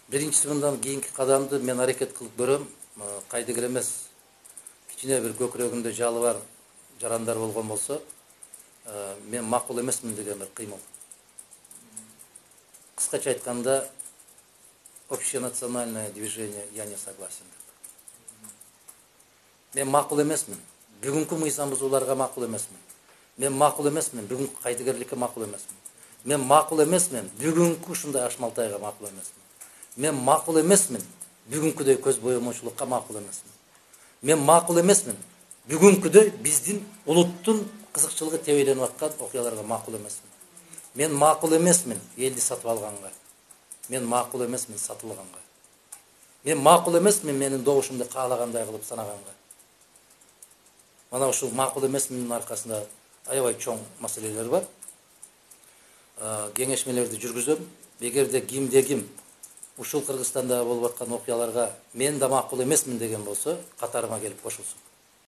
Биринчisi мындан кийинки кадамды мен аракет кылып көрөм. Кайдыгер эмес. Кичине бир көкүрөгүндө жалы бар жарандар болгон болсо, мен макул эмесмин деген бир кыймыл. Кыскача айтканда, общенациональное движение «Я не согласен». Мен макул эмесмин. Бүгүнкү мыйзам бузууларга макул эмесмин. Мен макул эмесмин. Бүгүнкү кайдыгерликке макул эмесмин. Мен макул эмесмин. Бүгүнкү ушундай ашмалтайга макул эмесмин. Мен макул эмесмин. Бүгүнкүдөй көз боемочулукка макул эмесмин. Мен макул эмесмин. Бүгүнкүдөй биздин улуттун кызыкчылыгы тебеленип аткан окуяларга макул эмесмин. Мен макул эмесмин элди сатып алганга. Мен макул эмесмин сатылганга. Мен макул эмесмин менин добушумду каалагандай кылып санаганга. Мана ушул макул эмесминдин аркасында аябай чоң маселелер бар. Кеңешмелерди жүргүзөм. Эгерде кимде ким ушул Кыргызстанда болуп аткан окуяларга мен да макул эмесмин деген болсо, катарыма келип кошулсун.